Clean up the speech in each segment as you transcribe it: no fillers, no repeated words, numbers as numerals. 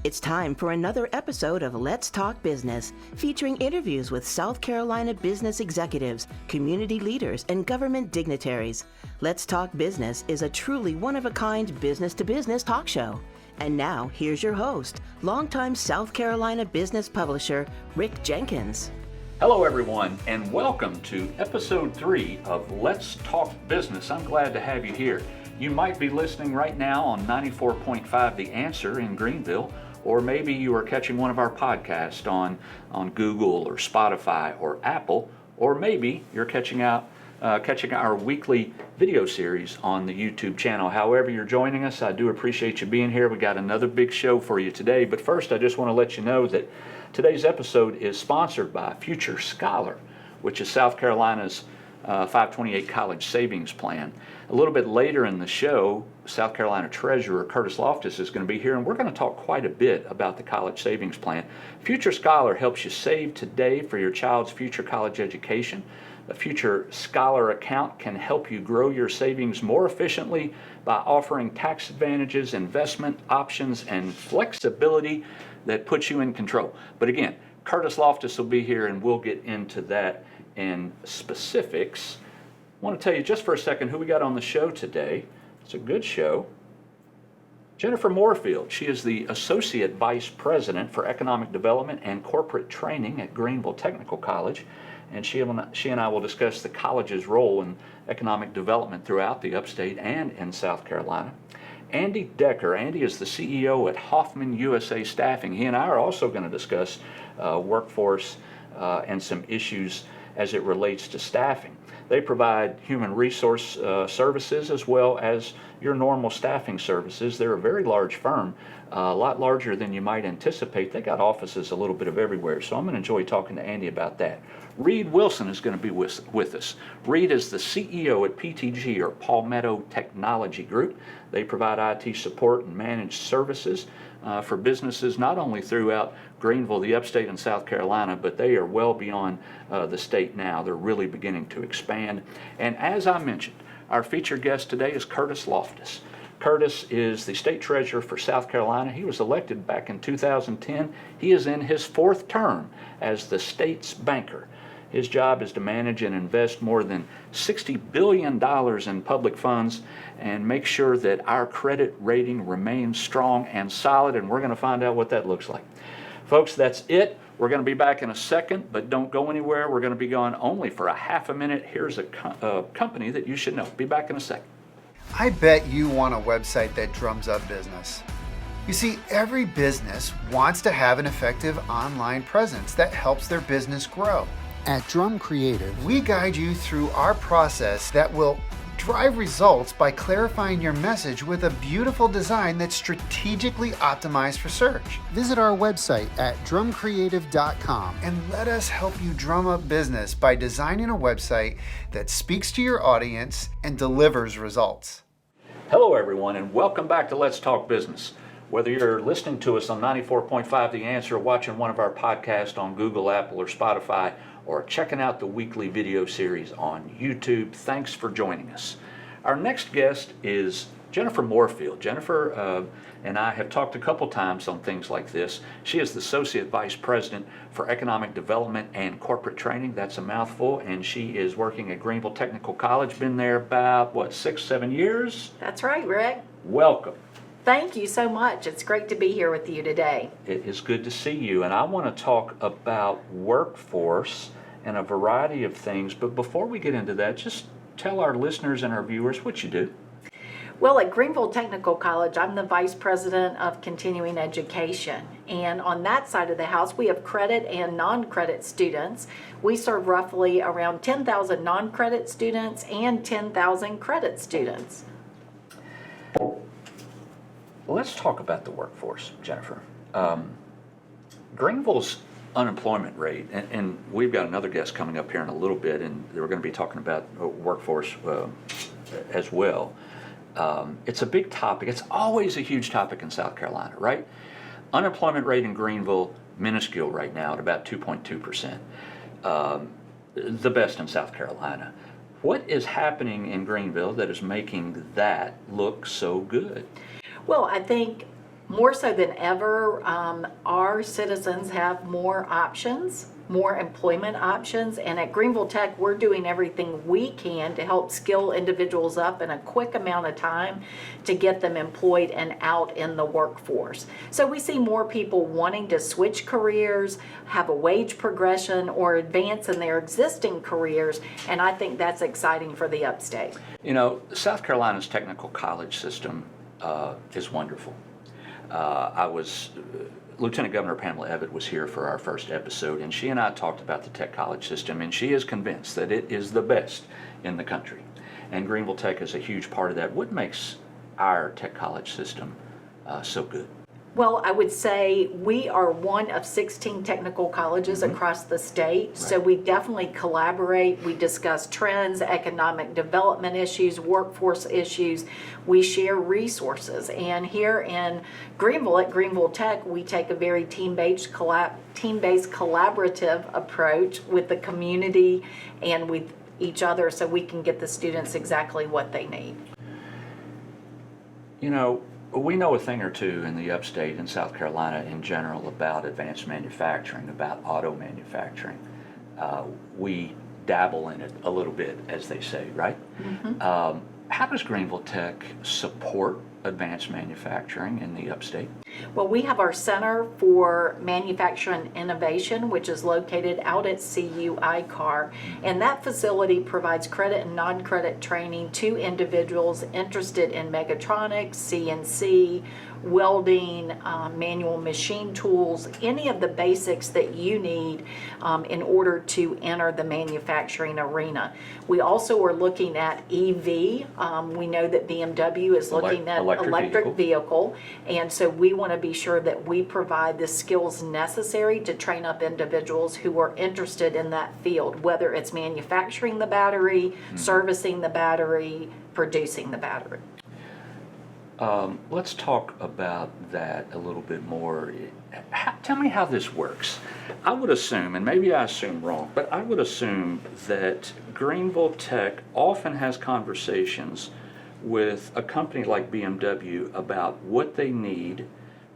It's time for another episode of Let's Talk Business, featuring interviews with South Carolina business executives, community leaders, and government dignitaries. Let's Talk Business is a truly one-of-a-kind business-to-business talk show. And now, here's your host, longtime South Carolina business publisher, Rick Jenkins. Hello, everyone, and welcome to Episode 3 of Let's Talk Business. I'm glad to have you here. You might be listening right now on 94.5 The Answer in Greenville, or maybe you are catching one of our podcasts on Google or Spotify or Apple, or maybe you're catching our weekly video series on the YouTube channel. However you're joining us, I do appreciate you being here. We got another big show for you today, but first I just want to let you know that today's episode is sponsored by Future Scholar, which is South Carolina's 528 college savings plan. A little bit later in the show, South Carolina Treasurer Curtis Loftis is going to be here, and we're going to talk quite a bit about the college savings plan. Future Scholar helps you save today for your child's future college education. A Future Scholar account can help you grow your savings more efficiently by offering tax advantages, investment options, and flexibility that puts you in control. But again, Curtis Loftis will be here, and we'll get into that in specifics. I want to tell you just for a second who we got on the show today. It's a good show. Jennifer Moorefield. She is the Associate Vice President for Economic Development and Corporate Training at Greenville Technical College. And she and I will discuss the college's role in economic development throughout the upstate and in South Carolina. Andy Decker. Andy is the CEO at Hofmann USA Staffing. He and I are also going to discuss workforce and some issues as it relates to staffing. They provide human resource services as well as your normal staffing services. They're a very large firm, a lot larger than you might anticipate. They got offices a little bit of everywhere, so I'm going to enjoy talking to Andy about that. Reed Wilson is going to be with us. Reed is the CEO at PTG, or Palmetto Technology Group. They provide IT support and managed services for businesses not only throughout Greenville, the upstate, and South Carolina, but they are well beyond the state now. They're really beginning to expand. And as I mentioned, our featured guest today is Curtis Loftis. Curtis is the state treasurer for South Carolina. He was elected back in 2010. He is in his fourth term as the state's banker. His job is to manage and invest more than $60 billion in public funds and make sure that our credit rating remains strong and solid, and we're going to find out what that looks like. Folks, that's it. We're going to be back in a second, but don't go anywhere. We're going to be gone only for a half a minute. Here's a company that you should know. Be back in a second. I bet you want a website that drums up business. You see, every business wants to have an effective online presence that helps their business grow. At Drum Creative, we guide you through our process that will drive results by clarifying your message with a beautiful design that's strategically optimized for search. Visit our website at drumcreative.com and let us help you drum up business by designing a website that speaks to your audience and delivers results. Hello, everyone, and welcome back to Let's Talk Business. Whether you're listening to us on 94.5 The Answer, or watching one of our podcasts on Google, Apple, or Spotify, or checking out the weekly video series on YouTube, thanks for joining us. Our next guest is Jennifer Moorefield. Jennifer and I have talked a couple times on things like this. She is the Associate Vice President for Economic Development and Corporate Training. That's a mouthful, and she is working at Greenville Technical College. Been there about, 6, 7 years? That's right, Rick. Welcome. Thank you so much. It's great to be here with you today. It is good to see you, and I want to talk about workforce and a variety of things, but before we get into that, just tell our listeners and our viewers what you do. Well, at Greenville Technical College, I'm the Vice President of Continuing Education, and on that side of the house, we have credit and non-credit students. We serve roughly around 10,000 non-credit students and 10,000 credit students. Let's talk about the workforce, Jennifer. Greenville's unemployment rate, and we've got another guest coming up here in a little bit, and we're going to be talking about workforce as well. It's a big topic. It's always a huge topic in South Carolina, right? Unemployment rate in Greenville, minuscule right now at about 2.2%. The best in South Carolina. What is happening in Greenville that is making that look so good? Well, I think More so than ever, our citizens have more options, more employment options, and at Greenville Tech, we're doing everything we can to help skill individuals up in a quick amount of time to get them employed and out in the workforce. So we see more people wanting to switch careers, have a wage progression, or advance in their existing careers, and I think that's exciting for the upstate. You know, South Carolina's technical college system is wonderful. Lieutenant Governor Pamela Evett was here for our first episode, and she and I talked about the tech college system, and she is convinced that it is the best in the country. And Greenville Tech is a huge part of that. What makes our tech college system so good? Well, I would say we are one of 16 technical colleges across the state, so we definitely collaborate. We discuss trends, economic development issues, workforce issues. We share resources, and here in Greenville, at Greenville Tech, we take a very team-based collaborative approach with the community and with each other so we can get the students exactly what they need. You know, we know a thing or two in the upstate and South Carolina in general about advanced manufacturing, about auto manufacturing. We dabble in it a little bit, as they say, right? How does Greenville Tech support advanced manufacturing in the upstate? Well, we have our Center for Manufacturing Innovation, which is located out at CU ICAR, and that facility provides credit and non-credit training to individuals interested in mechatronics, CNC, welding, manual machine tools, any of the basics that you need in order to enter the manufacturing arena. We also are looking at EV. We know that BMW is looking at electric vehicle, and so we want to be sure that we provide the skills necessary to train up individuals who are interested in that field, whether it's manufacturing the battery, servicing the battery, producing the battery. Let's talk about that a little bit more. Tell me how this works. I would assume, and maybe I assume wrong, but I would assume that Greenville Tech often has conversations with a company like BMW about what they need,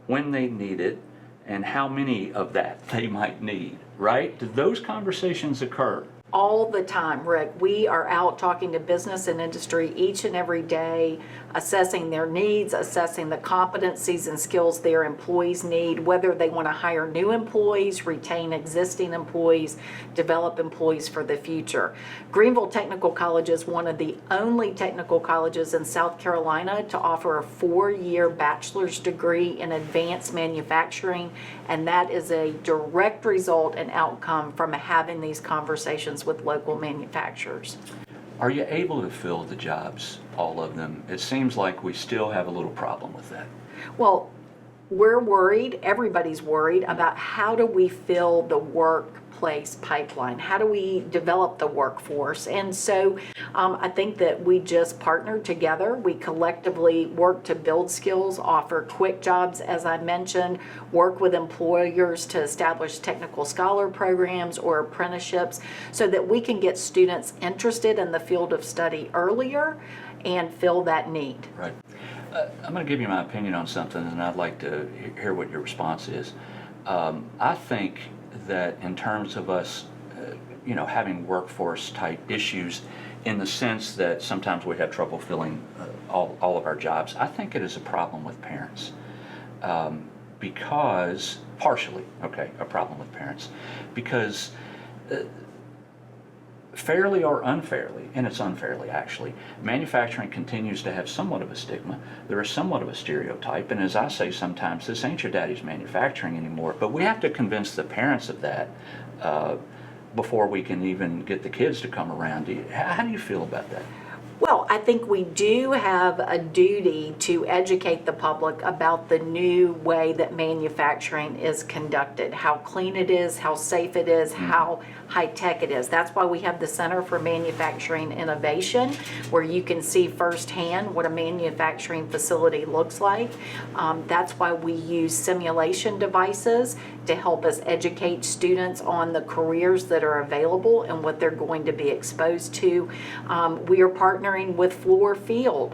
when they need it, and how many of that they might need, right? Do those conversations occur? All the time, Rick. We are out talking to business and industry each and every day, assessing their needs, assessing the competencies and skills their employees need, whether they want to hire new employees, retain existing employees, develop employees for the future. Greenville Technical College is one of the only technical colleges in South Carolina to offer a 4-year bachelor's degree in advanced manufacturing, and that is a direct result and outcome from having these conversations with local manufacturers. Are you able to fill the jobs, all of them? It seems like we still have a little problem with that. Well, we're worried, everybody's worried about how do we fill the workplace pipeline? How do we develop the workforce? And so I think that we just partnered together. We collectively work to build skills, offer quick jobs, as I mentioned, work with employers to establish technical scholar programs or apprenticeships so that we can get students interested in the field of study earlier and fill that need. Right. I'm going to give you my opinion on something, and I'd like to hear what your response is. I think that in terms of us, having workforce type issues, in the sense that sometimes we have trouble filling all of our jobs, I think it is a problem with parents. Because, partially, a problem with parents, because fairly or unfairly, and it's unfairly actually, manufacturing continues to have somewhat of a stigma. There is somewhat of a stereotype, and as I say sometimes, this ain't your daddy's manufacturing anymore. But we have to convince the parents of that before we can even get the kids to come around. How do you feel about that? Well, I think we do have a duty to educate the public about the new way that manufacturing is conducted, how clean it is, how safe it is, how high-tech it is. That's why we have the Center for Manufacturing Innovation, where you can see firsthand what a manufacturing facility looks like. That's why we use simulation devices to help us educate students on the careers that are available and what they're going to be exposed to. We are partnering with Moorefield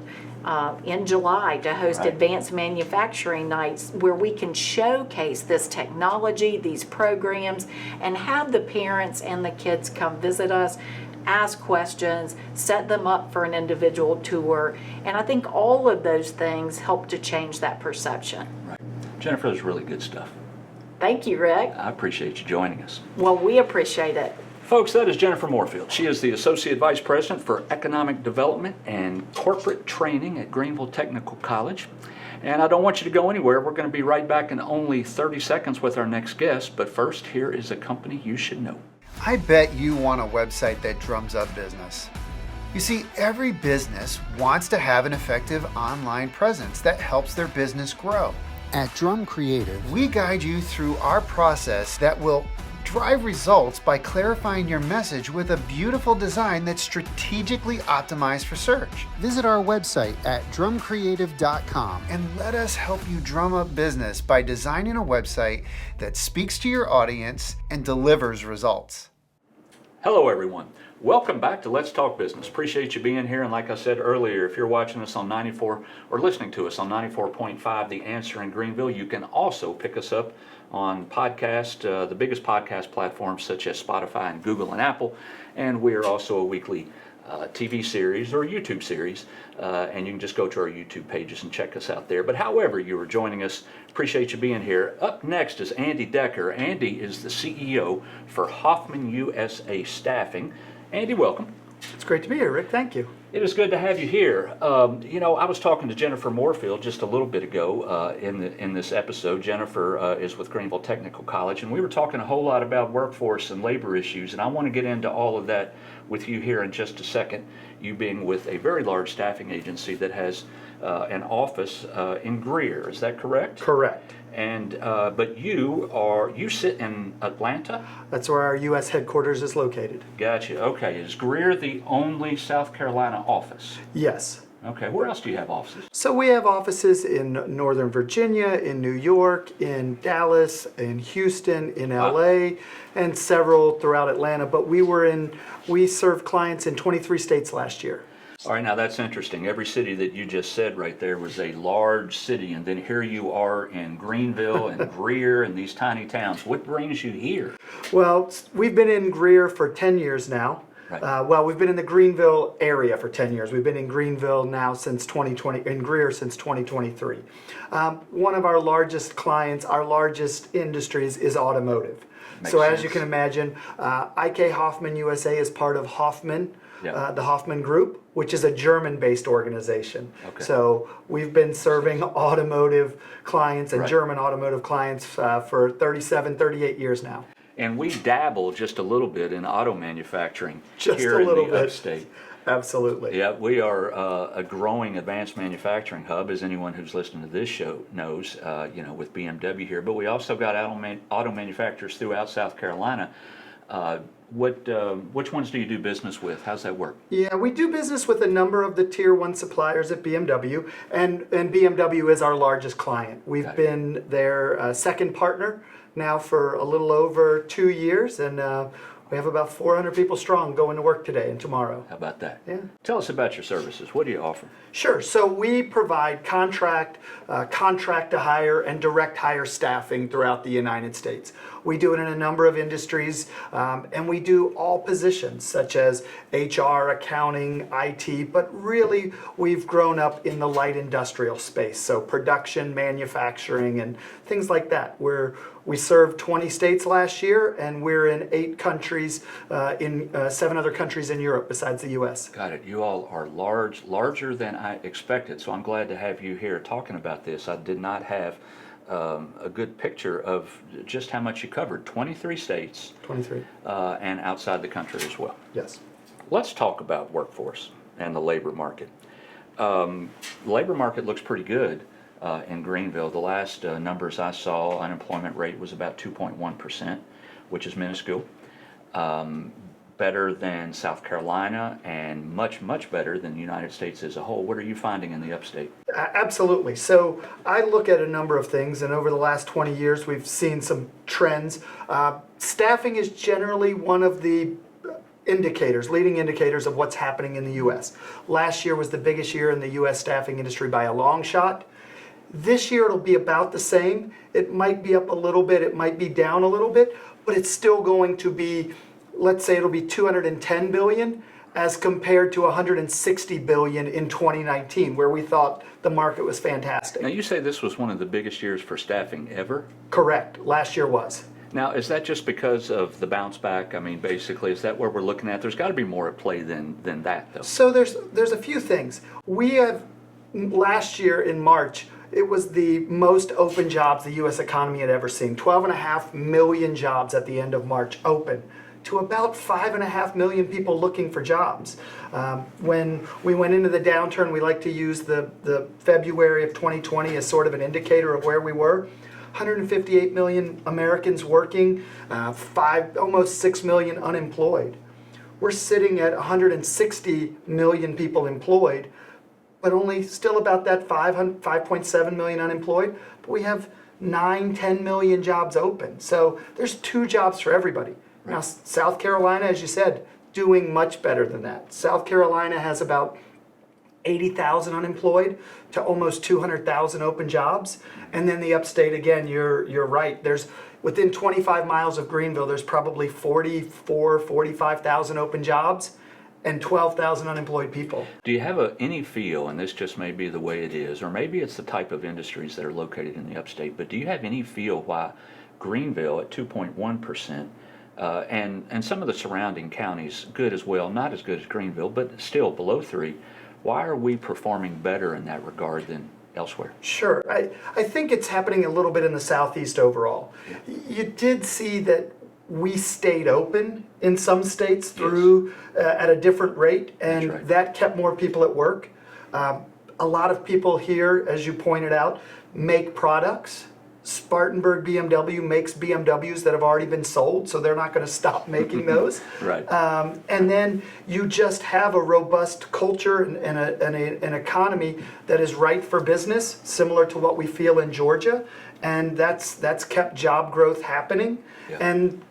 in July to host Right. advanced manufacturing nights where we can showcase this technology, these programs, and have the parents and the kids come visit us, ask questions, set them up for an individual tour. And I think all of those things help to change that perception. Right. Jennifer, that's really good stuff. Thank you, Rick. I appreciate you joining us. Well, we appreciate it. Folks, that is Jennifer Moorefield. She is the Associate Vice President for Economic Development and Corporate Training at Greenville Technical College. And I don't want you to go anywhere. We're going to be right back in only 30 seconds with our next guest. But first, here is a company you should know. I bet you want a website that drums up business. You see, every business wants to have an effective online presence that helps their business grow. At Drum Creative, we guide you through our process that will drive results by clarifying your message with a beautiful design that's strategically optimized for search. Visit our website at drumcreative.com and let us help you drum up business by designing a website that speaks to your audience and delivers results. Hello, everyone. Welcome back to Let's Talk Business. Appreciate you being here. And like I said earlier, if you're watching us on 94 or listening to us on 94.5 The Answer in Greenville, you can also pick us up on podcast, the biggest podcast platforms such as Spotify and Google and Apple. And we are also a weekly TV series or YouTube series, and you can just go to our YouTube pages and check us out there. But however you are joining us, appreciate you being here. Up next is Andy Decker. Andy is the CEO for Hofmann USA Staffing. Andy, welcome. It's great to be here, Rick. Thank you. It is good to have you here. I was talking to Jennifer Moorefield just a little bit ago in this episode. Jennifer is with Greenville Technical College, and we were talking a whole lot about workforce and labor issues, and I want to get into all of that with you here in just a second. You being with a very large staffing agency that has an office in Greer, is that correct? Correct. And but you sit in Atlanta? That's where our U.S. headquarters is located. Gotcha. Okay. Is Greer the only South Carolina office? Yes. Okay. Where else do you have offices? So we have offices in Northern Virginia, in New York, in Dallas, in Houston, in LA, and several throughout Atlanta. But we served clients in 23 states last year. All right, now that's interesting. Every city that you just said right there was a large city, and then here you are in Greenville and Greer and these tiny towns. What brings you here? Well, we've been in Greer for 10 years now. Right. We've been in the Greenville area for 10 years. We've been in Greenville now since 2020, in Greer since 2023. One of our largest clients, our largest industries is automotive. Makes so as sense. you can imagine, IK Hofmann USA is part of Hofmann. Yeah. The Hofmann Group, which is a German-based organization. Okay. So we've been serving automotive clients and Right. German automotive clients for 38 years now. And we dabble just a little bit in auto manufacturing Just here a little in the bit. upstate. Absolutely. Yeah, we are a growing advanced manufacturing hub, as anyone who's listening to this show knows, with BMW here. But we also got auto manufacturers throughout South Carolina. Which ones do you do business with? How's that work? Yeah, we do business with a number of the tier 1 suppliers at BMW, and BMW is our largest client. We've Got it. been their second partner now for a little over 2 years, and we have about 400 people strong going to work today and tomorrow. How about that? Yeah. Tell us about your services. What do you offer? Sure. So we provide contract to hire, and direct hire staffing throughout the United States. We do it in a number of industries, and we do all positions such as HR, accounting, IT, but really we've grown up in the light industrial space, so production, manufacturing, and things like that. We served 20 states last year, and we're in 8 countries, in 7 other countries in Europe besides the U.S. Got it. You all are larger than I expected, so I'm glad to have you here talking about this. I did not have a good picture of just how much you covered. 23 states. 23. And outside the country as well. Yes. Let's talk about workforce and the labor market. The labor market looks pretty good in Greenville. The last numbers I saw, unemployment rate was about 2.1%, which is minuscule. Better than South Carolina and much, much better than the United States as a whole. What are you finding in the upstate? Absolutely. So I look at a number of things, and over the last 20 years, we've seen some trends. Staffing is generally one of the indicators, leading indicators of what's happening in the U.S. Last year was the biggest year in the U.S. staffing industry by a long shot. This year it'll be about the same. It might be up a little bit, it might be down a little bit, but it's still going to be, let's say it'll be 210 billion as compared to 160 billion in 2019, where we thought the market was fantastic. Now, you say this was one of the biggest years for staffing ever? Correct. Last year was. Now, is that just because of the bounce back? I mean, basically, is that where we're looking at? There's got to be more at play than that, though. So there's a few things. We have, last year in March, it was the most open jobs the U.S. economy had ever seen. 12.5 million jobs at the end of March open, to about 5.5 million people looking for jobs. When we went into the downturn, we like to use the February of 2020 as sort of an indicator of where we were. 158 million Americans working, almost 6 million unemployed. We're sitting at 160 million people employed, but only still about that 5.7 million unemployed. But we have 10 million jobs open. So there's 2 jobs for everybody. Right. Now, South Carolina, as you said, doing much better than that. South Carolina has about 80,000 unemployed to almost 200,000 open jobs. And then the upstate, again, you're right. There's within 25 miles of Greenville, there's probably 45,000 open jobs and 12,000 unemployed people. Do you have any feel, and this just may be the way it is, or maybe it's the type of industries that are located in the upstate, but do you have any feel why Greenville at 2.1%, and some of the surrounding counties good as well, not as good as Greenville, but still below 3%, why are we performing better in that regard than elsewhere? Sure. I think it's happening a little bit in the Southeast overall. Yeah. You did see that we stayed open in some states through at a different rate, and right. That kept more people at work. A lot of people here, as you pointed out, make products. Spartanburg BMW makes BMWs that have already been sold, so they're not going to stop making those. Right. And then you just have a robust culture and an economy that is right for business, similar to what we feel in Georgia, and that's kept job growth happening. Yeah. And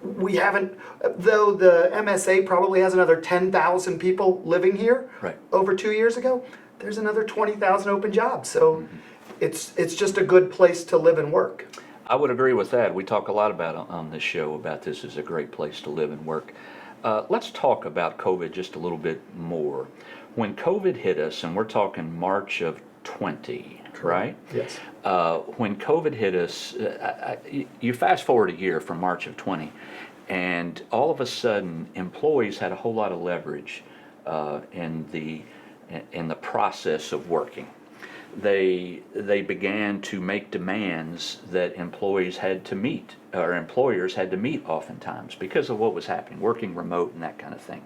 we haven't, though the MSA probably has another 10,000 people living here right. over 2 years ago, there's another 20,000 open jobs. So. Mm-hmm. It's just a good place to live and work. I would agree with that. We talk a lot about on this show about this is a great place to live and work. Let's talk about COVID just a little bit more. When COVID hit us, and we're talking March of 20, right? Yes. When COVID hit us, you fast forward a year from March of 20, and all of a sudden employees had a whole lot of leverage in the process of working. They began to make demands that employees had to meet, or employers had to meet oftentimes because of what was happening, working remote and that kind of thing.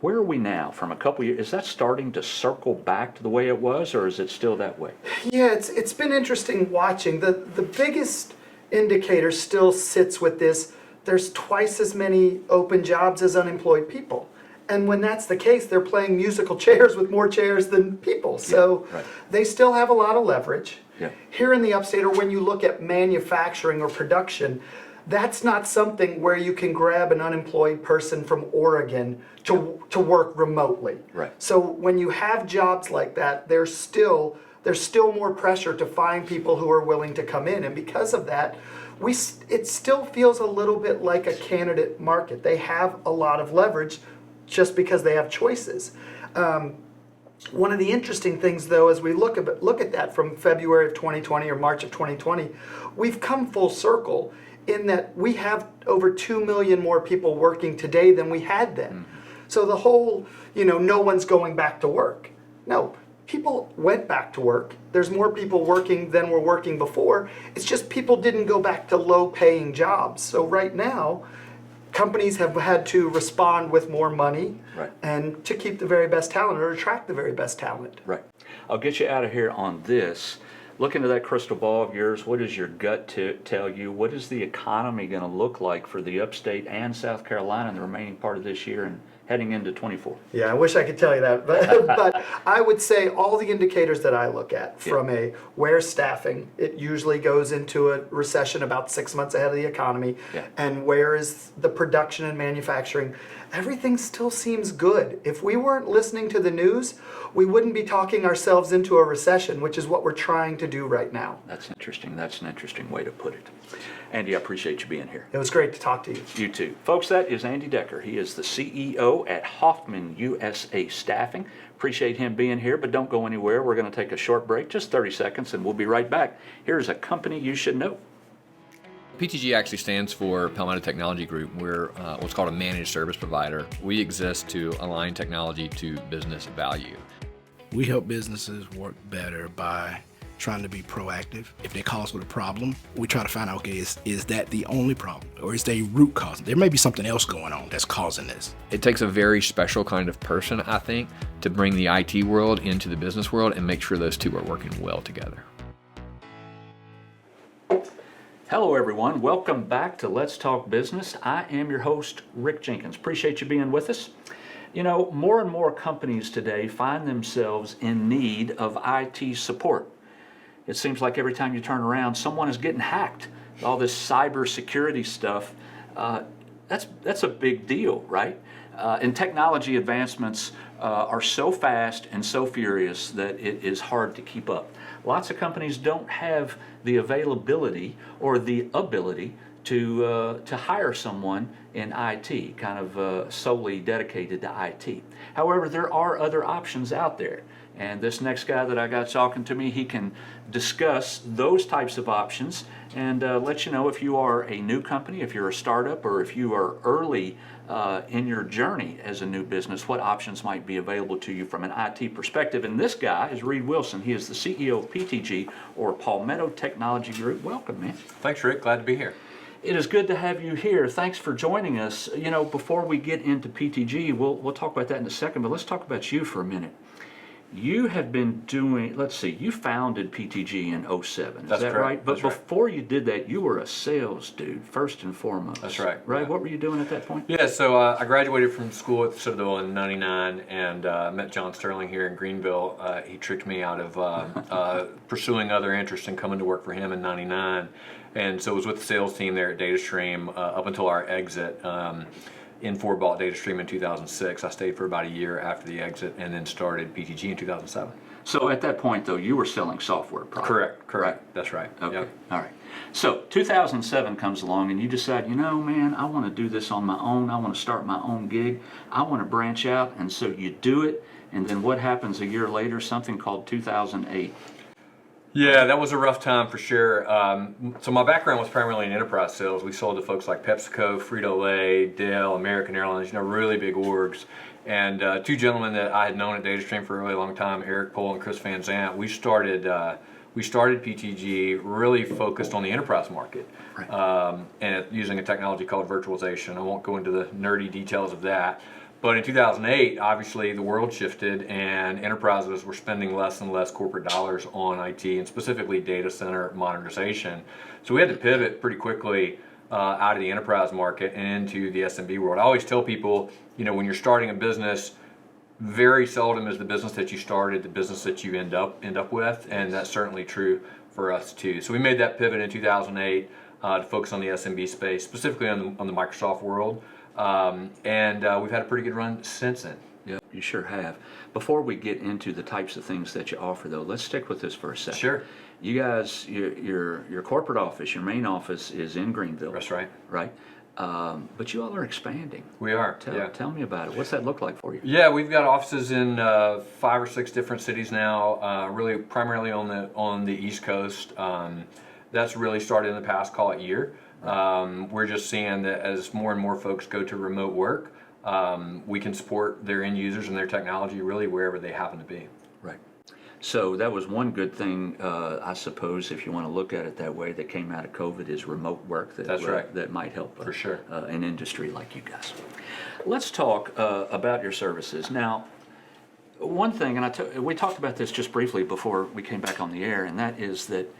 Where are we now from a couple years? Is that starting to circle back to the way it was, or is it still that way? Yeah, it's been interesting watching. The biggest indicator still sits with this. There's twice as many open jobs as unemployed people. And when that's the case, they're playing musical chairs with more chairs than people. So yeah, right. They still have a lot of leverage. Yeah. Here in the upstate, or when you look at manufacturing or production, that's not something where you can grab an unemployed person from Oregon to work remotely. Right. So when you have jobs like that, there's still more pressure to find people who are willing to come in. And because of that, it still feels a little bit like a candidate market. They have a lot of leverage just because they have choices. One of the interesting things, though, as we look at that from February of 2020 or March of 2020, we've come full circle in that we have over 2 million more people working today than we had then. Mm-hmm. So the whole, no one's going back to work. No, people went back to work. There's more people working than were working before. It's just people didn't go back to low-paying jobs. So right now, companies have had to respond with more money right. and to keep the very best talent or attract the very best talent. Right. I'll get you out of here on this. Look into that crystal ball of yours. What does your gut tell you? What is the economy going to look like for the upstate and South Carolina in the remaining part of this year heading into 24? Yeah, I wish I could tell you that, but I would say all the indicators that I look at from where staffing, it usually goes into a recession about 6 months ahead of the economy, and where is the production and manufacturing, everything still seems good. If we weren't listening to the news, we wouldn't be talking ourselves into a recession, which is what we're trying to do right now. That's interesting. That's an interesting way to put it. Andy, I appreciate you being here. It was great to talk to you. You too. Folks, that is Andy Decker. He is the CEO at Hofmann USA Staffing. Appreciate him being here, but don't go anywhere. We're going to take a short break, just 30 seconds, and we'll be right back. Here's a company you should know. PTG actually stands for Palmetto Technology Group. We're what's called a managed service provider. We exist to align technology to business value. We help businesses work better by trying to be proactive. If they call us with a problem, we try to find out, okay, is that the only problem? Or is there a root cause? There may be something else going on that's causing this. It takes a very special kind of person, I think, to bring the IT world into the business world and make sure those two are working well together. Hello, everyone. Welcome back to Let's Talk Business. I am your host, Rick Jenkins. Appreciate you being with us. You know, more and more companies today find themselves in need of IT support. It seems like every time you turn around, someone is getting hacked. All this cyber security stuff, that's a big deal, right? And technology advancements are so fast and so furious that it is hard to keep up. Lots of companies don't have the availability or the ability to hire someone in IT, kind of solely dedicated to IT. However, there are other options out there. And this next guy that I got talking to me, he can discuss those types of options and let you know if you are a new company, if you're a startup, or if you are early in your journey as a new business, what options might be available to you from an IT perspective. And this guy is Reed Wilson. He is the CEO of PTG, or Palmetto Technology Group. Welcome, man. Thanks, Rick. Glad to be here. It is good to have you here. Thanks for joining us. You know, before we get into PTG, we'll talk about that in a second, but let's talk about you for a minute. You have been doing, let's see, you founded PTG in 07, is that right? But before you did that, you were a sales dude, first and foremost. That's right. Right? Yeah. What were you doing at that point? Yeah, so I graduated from school at Citadel in 99 and met John Sterling here in Greenville. He tricked me out of pursuing other interests and coming to work for him in 99. And so I was with the sales team there at DataStream up until our exit. Infor bought DataStream in 2006. I stayed for about a year after the exit and then started PTG in 2007. So at that point, though, you were selling software products. Correct. Right. That's right. Okay. Yep. All right. So 2007 comes along and you decide, you know, man, I want to do this on my own. I want to start my own gig. I want to branch out. And so you do it. And then what happens a year later? Something called 2008. Yeah, that was a rough time for sure. So my background was primarily in enterprise sales. We sold to folks like PepsiCo, Frito-Lay, Dell, American Airlines, really big orgs. And two gentlemen that I had known at DataStream for a really long time, Eric Pohl and Chris Van Zant, we started PTG really focused on the enterprise market, Right. and using a technology called virtualization. I won't go into the nerdy details of that. But in 2008, obviously the world shifted and enterprises were spending less and less corporate dollars on IT and specifically data center modernization. So we had to pivot pretty quickly out of the enterprise market and into the SMB world. I always tell people, when you're starting a business, very seldom is the business that you started the business that you end up with, and that's certainly true for us too. So we made that pivot in 2008 to focus on the SMB space, specifically on the Microsoft world. And we've had a pretty good run since then. Yeah, you sure have. Before we get into the types of things that you offer, though, let's stick with this for a second. Sure. You guys, your corporate office, your main office is in Greenville. That's right. Right? But you all are expanding. We are. Tell me about it. What's that look like for you? Yeah, we've got offices in 5 or 6 different cities now. Really, primarily on the East Coast. That's really started in the past, call it year. We're just seeing that as more and more folks go to remote work, we can support their end users and their technology really wherever they happen to be. Right. So that was one good thing, I suppose, if you want to look at it that way, that came out of COVID is remote work. That's right. That might help for sure an industry like you guys. Let's talk about your services. Now, one thing, and we talked about this just briefly before we came back on the air, and that is that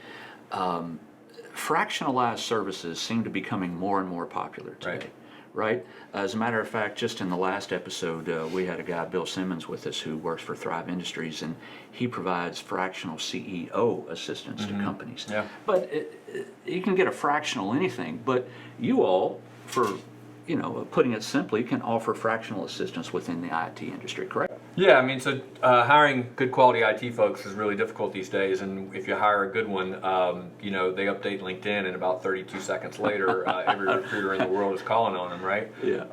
fractionalized services seem to be becoming more and more popular today. right? As a matter of fact, just in the last episode, we had a guy, Bill Simmons, with us who works for Thrive Industries, and he provides fractional CEO assistance to companies. Yeah. But you can get a fractional anything, but you all, for putting it simply, can offer fractional assistance within the IT industry, correct? Yeah, I mean, so hiring good quality IT folks is really difficult these days, and if you hire a good one, they update LinkedIn, and about 32 seconds later, every recruiter in the world is calling on them, right? Yeah.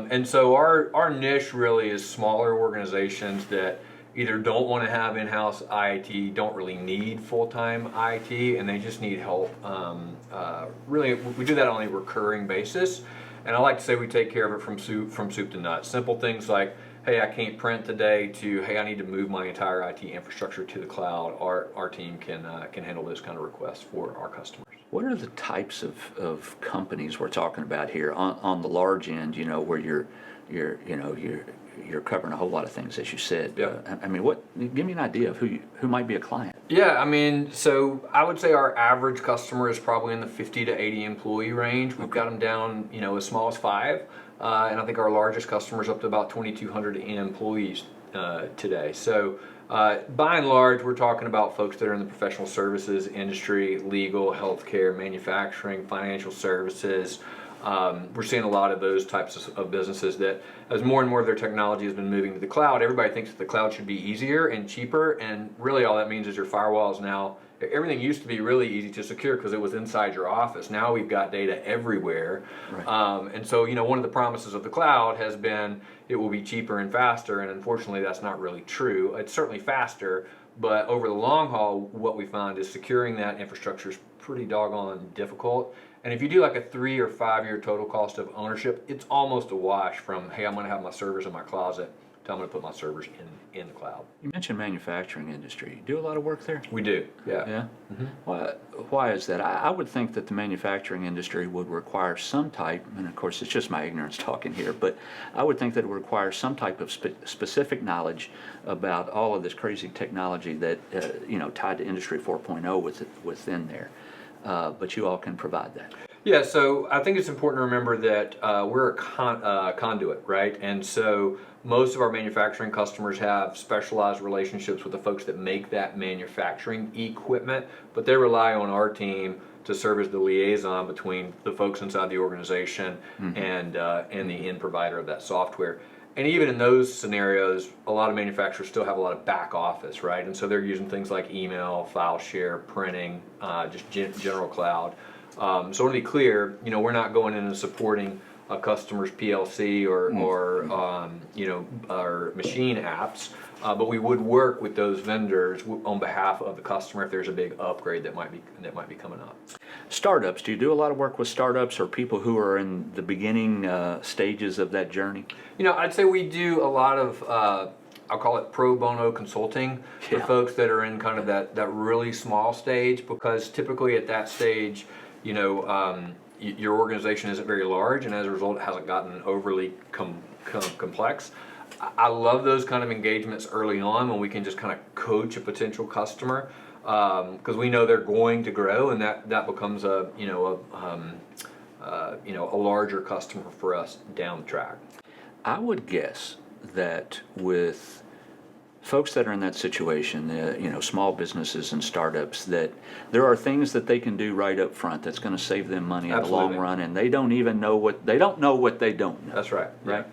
And so our niche really is smaller organizations that either don't want to have in-house IT, don't really need full-time IT, and they just need help. Really, we do that on a recurring basis, and I like to say we take care of it from soup to nuts. Simple things like, hey, I can't print today, to hey, I need to move my entire IT infrastructure to the cloud. Our team can handle those kind of requests for our customers. What are the types of companies we're talking about here on the large end? Where you're covering a whole lot of things, as you said. Yeah. I mean, give me an idea of who might be a client. Yeah, I mean, so I would say our average customer is probably in the 50 to 80 employee range. We've got them down, as small as 5. And I think our largest customer is up to about 2,200 employees today. So by and large, we're talking about folks that are in the professional services industry, legal, healthcare, manufacturing, financial services. We're seeing a lot of those types of businesses that, as more and more of their technology has been moving to the cloud, everybody thinks that the cloud should be easier and cheaper, and really all that means is your firewalls now, everything used to be really easy to secure because it was inside your office. Now we've got data everywhere. Right. And so, one of the promises of the cloud has been it will be cheaper and faster, and unfortunately that's not really true. It's certainly faster, but over the long haul, what we found is securing that infrastructure is pretty doggone difficult. And if you do like a 3 or 5 year total cost of ownership, it's almost a wash from, hey, I'm going to have my servers in my closet, to I'm going to put my servers in the cloud. You mentioned manufacturing industry. Do a lot of work there? We do, yeah. Yeah? Mm-hmm. Why is that? I would think that the manufacturing industry would require some type, and of course it's just my ignorance talking here, but I would think that it would require some type of specific knowledge about all of this crazy technology that, tied to Industry 4.0 within there. But you all can provide that. Yeah, so I think it's important to remember that we're a conduit, right? And so most of our manufacturing customers have specialized relationships with the folks that make that manufacturing equipment, but they rely on our team to serve as the liaison between the folks inside the organization and the end provider of that software. And even in those scenarios, a lot of manufacturers still have a lot of back office, right? And so they're using things like email, file share, printing, just general cloud. So I want to be clear, we're not going in and supporting a customer's PLC or our machine apps, but we would work with those vendors on behalf of the customer if there's a big upgrade that might be coming up. Startups, do you do a lot of work with startups or people who are in the beginning stages of that journey? I'd say we do a lot of, I'll call it pro bono consulting for folks that are in kind of that really small stage, because typically at that stage, your organization isn't very large, and as a result, it hasn't gotten overly complex. I love those kind of engagements early on when we can just kind of coach a potential customer, because we know they're going to grow, and that becomes a larger customer for us down the track. I would guess that with folks that are in that situation, small businesses and startups, that there are things that they can do right up front that's going to save them money in the long run, and they don't know what they don't know. That's right. Right? Yeah.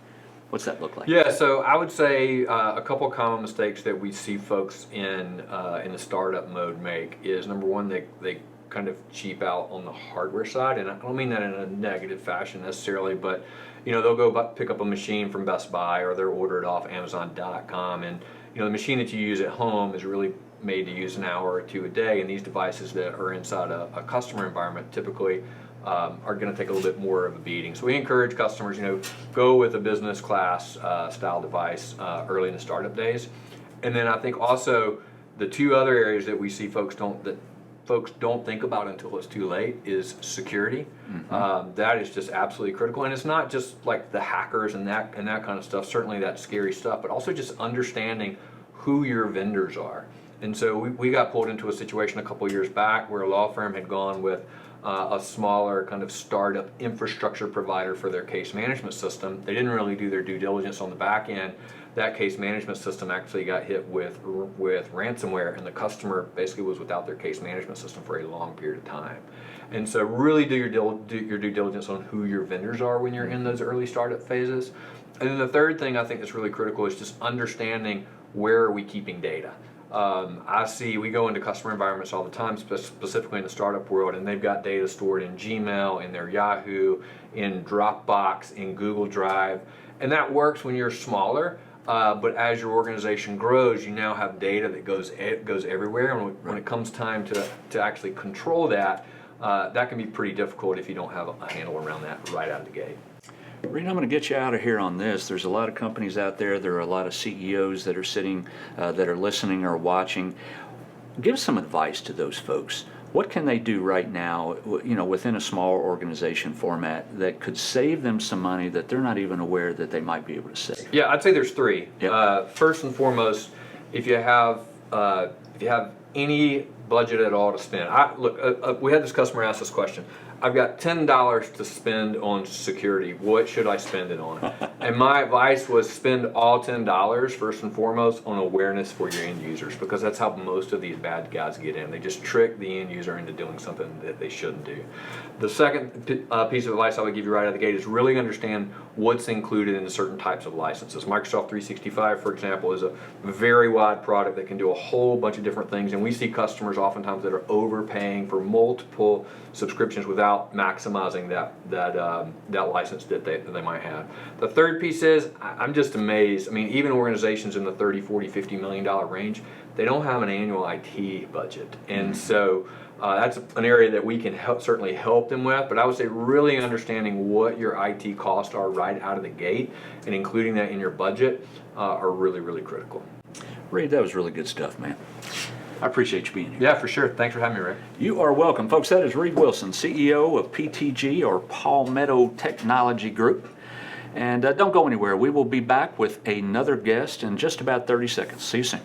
What's that look like? Yeah, so I would say a couple of common mistakes that we see folks in the startup mode make is, number one, they kind of cheap out on the hardware side, and I don't mean that in a negative fashion necessarily, but they'll go pick up a machine from Best Buy, or they'll order it off Amazon.com, and the machine that you use at home is really made to use an hour or two a day, and these devices that are inside a customer environment typically are going to take a little bit more of a beating. So we encourage customers, go with a business class style device early in the startup days. And then I think also the two other areas that we see folks don't think about until it's too late is security. That is just absolutely critical, and it's not just like the hackers and that kind of stuff. Certainly that's scary stuff, but also just understanding who your vendors are. And so we got pulled into a situation a couple years back where a law firm had gone with a smaller kind of startup infrastructure provider for their case management system. They didn't really do their due diligence on the back end. That case management system actually got hit with ransomware, and the customer basically was without their case management system for a long period of time. And so really do your due diligence on who your vendors are when you're in those early startup phases. And then the third thing I think that's really critical is just understanding where are we keeping data. We go into customer environments all the time, specifically in the startup world, and they've got data stored in Gmail, in their Yahoo, in Dropbox, in Google Drive. And that works when you're smaller, but as your organization grows, you now have data that goes everywhere. And when it comes time to actually control that, that can be pretty difficult if you don't have a handle around that right out of the gate. Reed, I'm going to get you out of here on this. There's a lot of companies out there. There are a lot of CEOs that are sitting, that are listening or watching. Give some advice to those folks. What can they do right now, within a small organization format that could save them some money that they're not even aware that they might be able to save? Yeah, I'd say there's three. Yep. First and foremost, if you have any budget at all to spend, we had this customer ask this question. I've got $10 to spend on security. What should I spend it on? And my advice was spend all $10 first and foremost on awareness for your end users, because that's how most of these bad guys get in. They just trick the end user into doing something that they shouldn't do. The second piece of advice I would give you right out of the gate is really understand what's included in certain types of licenses. Microsoft 365, for example, is a very wide product that can do a whole bunch of different things, and we see customers oftentimes that are overpaying for multiple subscriptions without maximizing that license that they might have. The third piece is, I'm just amazed. I mean, even organizations in the $30, $40, $50 million range, they don't have an annual IT budget. And so that's an area that we can certainly help them with, but I would say really understanding what your IT costs are right out of the gate and including that in your budget are really, really critical. Reed, that was really good stuff, man. I appreciate you being here. Yeah, for sure. Thanks for having me, Rick. You are welcome. Folks, that is Reed Wilson, CEO of PTG, or Palmetto Technology Group. And don't go anywhere. We will be back with another guest in just about 30 seconds. See you soon.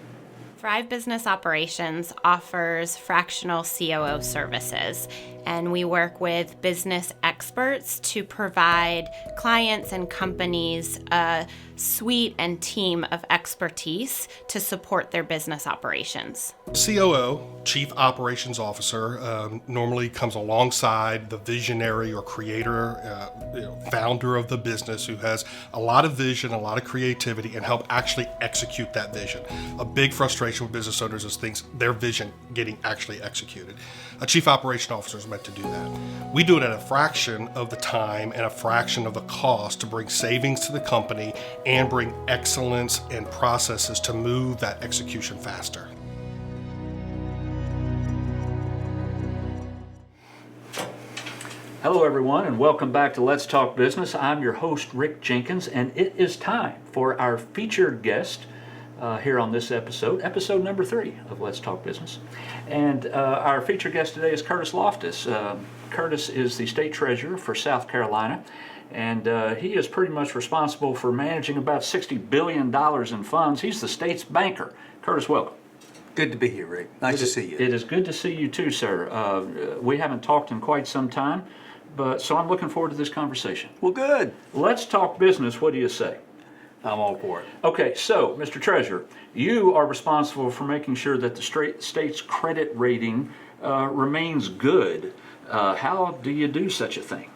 Thrive Business Operations offers fractional COO services, and we work with business experts to provide clients and companies a suite and team of expertise to support their business operations. COO, Chief Operations Officer, normally comes alongside the visionary or creator, founder of the business who has a lot of vision, a lot of creativity, and help actually execute that vision. A big frustration with business owners is their vision getting actually executed. A Chief Operation Officer is meant to do that. We do it at a fraction of the time and a fraction of the cost to bring savings to the company and bring excellence and processes to move that execution faster. Hello, everyone, and welcome back to Let's Talk Business. I'm your host, Rick Jenkins, and it is time for our featured guest here on this episode number 3 of Let's Talk Business. And our featured guest today is Curtis Loftis. Curtis is the state treasurer for South Carolina, and he is pretty much responsible for managing about $60 billion in funds. He's the state's banker. Curtis, welcome. Good to be here, Rick. Nice to see you. It is good to see you too, sir. We haven't talked in quite some time, so I'm looking forward to this conversation. Well, good. Let's talk business. What do you say? I'm all for it. Okay, so, Mr. Treasurer, you are responsible for making sure that the state's credit rating remains good. How do you do such a thing?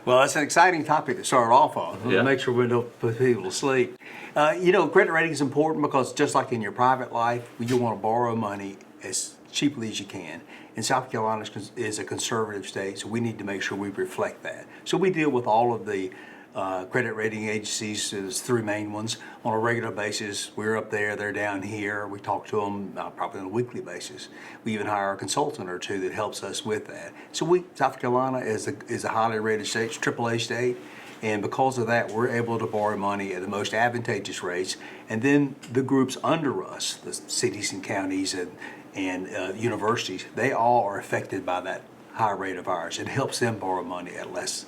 Well, that's an exciting topic to start off on. Yeah. Make sure we don't put people to sleep. Credit rating is important because just like in your private life, you want to borrow money as cheaply as you can. And South Carolina is a conservative state, so we need to make sure we reflect that. So we deal with all of the credit rating agencies. There's 3 main ones on a regular basis. We're up there, they're down here. We talk to them probably on a weekly basis. We even hire a consultant or 2 that helps us with that. So South Carolina is a highly rated state, it's AAA state, and because of that, we're able to borrow money at the most advantageous rates. And then the groups under us, the cities and counties and universities, they all are affected by that high rate of ours. It helps them borrow money at less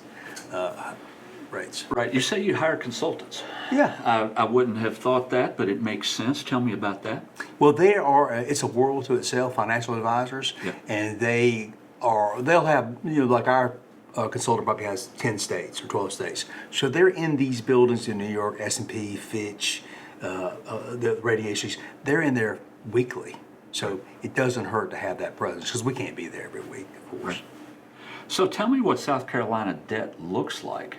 rates. Right. You say you hire consultants. Yeah. I wouldn't have thought that, but it makes sense. Tell me about that. Well, it's a world to itself, financial advisors, and they or they'll have, like our consultant probably has 10 states or 12 states. So they're in these buildings in New York, S&P, Fitch, the radiations, they're in there weekly. So it doesn't hurt to have that presence because we can't be there every week, of course. Right. So tell me what South Carolina debt looks like.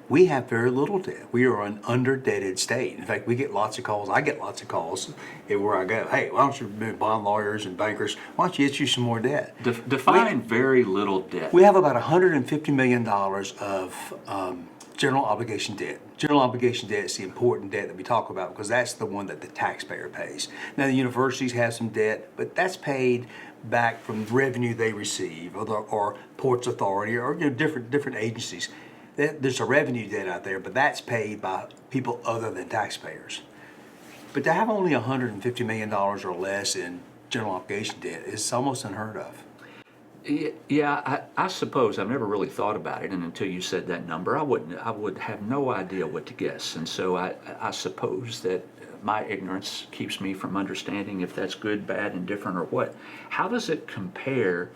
We have very little debt. We are an under-debted state. In fact, we get lots of calls. I get lots of calls where I go, hey, why don't you bond lawyers and bankers, why don't you issue some more debt? Define very little debt. We have about $150 million of general obligation debt. General obligation debt is the important debt that we talk about because that's the one that the taxpayer pays. Now, the universities have some debt, but that's paid back from revenue they receive or Ports Authority or different agencies. There's a revenue debt out there, but that's paid by people other than taxpayers. But to have only $150 million or less in general obligation debt is almost unheard of. Yeah, I suppose I've never really thought about it, and until you said that number, I would have no idea what to guess. And so I suppose that my ignorance keeps me from understanding if that's good, bad, indifferent, or what. How does it compare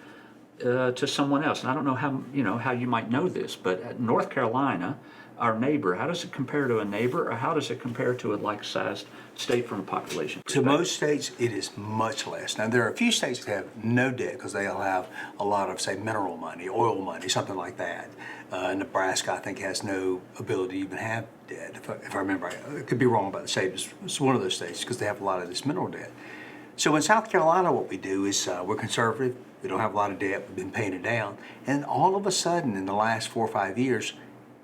to someone else? And I don't know how you might know this, but North Carolina, our neighbor, how does it compare to a neighbor, or how does it compare to a like-sized state from a population perspective? To most states, it is much less. Now, there are a few states that have no debt because they'll have a lot of, say, mineral money, oil money, something like that. Nebraska, I think, has no ability to even have debt, if I remember right. I could be wrong about the state. It's one of those states because they have a lot of this mineral debt. So in South Carolina, what we do is we're conservative. We don't have a lot of debt. We've been paying it down. And all of a sudden, in the last 4 or 5 years,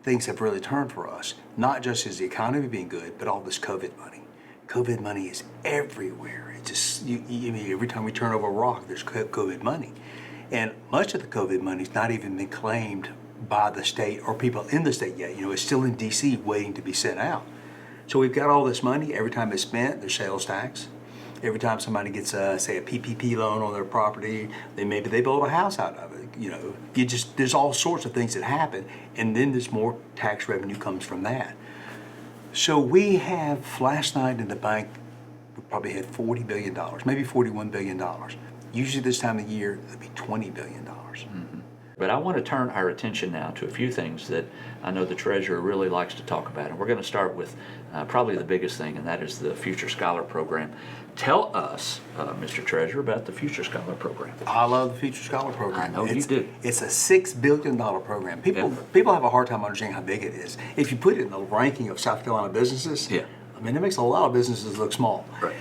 things have really turned for us. Not just as the economy being good, but all this COVID money. COVID money is everywhere. It just, every time we turn over a rock, there's COVID money. And much of the COVID money's not even been claimed by the state or people in the state yet. It's still in D.C. waiting to be sent out. So we've got all this money. Every time it's spent, there's sales tax. Every time somebody gets, say, a PPP loan on their property, maybe they build a house out of it. There's all sorts of things that happen, and then there's more tax revenue comes from that. So we have, last night in the bank, we probably had $40 billion, maybe $41 billion. Usually this time of year, it'd be $20 billion. Mm-hmm. But I want to turn our attention now to a few things that I know the treasurer really likes to talk about. And we're going to start with probably the biggest thing, and that is the Future Scholar Program. Tell us, Mr. Treasurer, about the Future Scholar Program. I love the Future Scholar Program. I know you do. It's a $6 billion program. People have a hard time understanding how big it is. If you put it in the ranking of South Carolina businesses, it makes a lot of businesses look small. Right.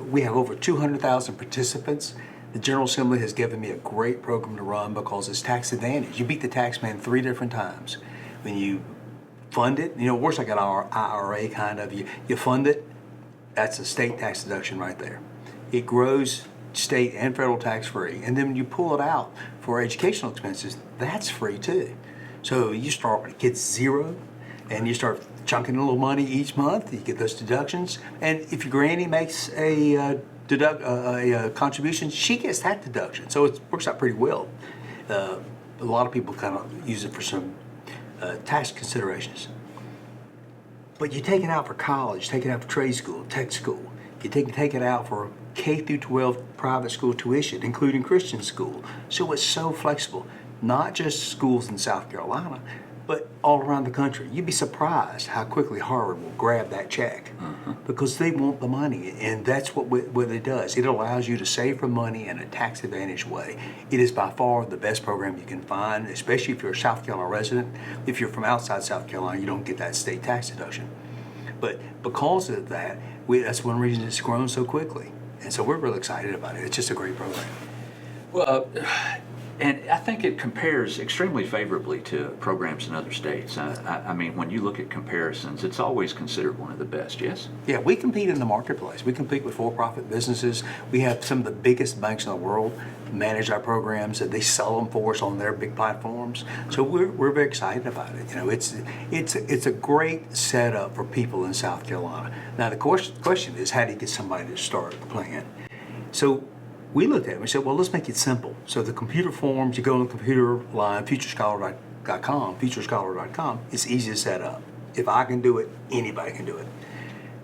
We have over 200,000 participants. The General Assembly has given me a great program to run because it's tax advantage. You beat the tax man 3 different times. When you fund it, it works like an IRA kind of. You fund it, that's a state tax deduction right there. It grows state and federal tax free. And then when you pull it out for educational expenses, that's free too. So you start with kids 0 and you start chunking a little money each month, you get those deductions. And if your granny makes a contribution, she gets that deduction. So it works out pretty well. A lot of people kind of use it for some tax considerations. But you take it out for college, take it out for trade school, tech school. You take it out for K through 12 private school tuition, including Christian school. So it's so flexible. Not just schools in South Carolina, but all around the country. You'd be surprised how quickly Harvard will grab that check because they want the money, and that's what it does. It allows you to save for money in a tax advantage way. It is by far the best program you can find, especially if you're a South Carolina resident. If you're from outside South Carolina, you don't get that state tax deduction. But because of that, that's one reason it's grown so quickly. And so we're really excited about it. It's just a great program. Well, and I think it compares extremely favorably to programs in other states. I mean, when you look at comparisons, it's always considered one of the best, yes? Yeah, we compete in the marketplace. We compete with for-profit businesses. We have some of the biggest banks in the world manage our programs, and they sell them for us on their big platforms. So we're very excited about it. It's a great setup for people in South Carolina. Now, the question is, how do you get somebody to start the plan? So we looked at it and we said, well, let's make it simple. So the computer forms, you go on the computer line, futurescholar.com, it's easy to set up. If I can do it, anybody can do it.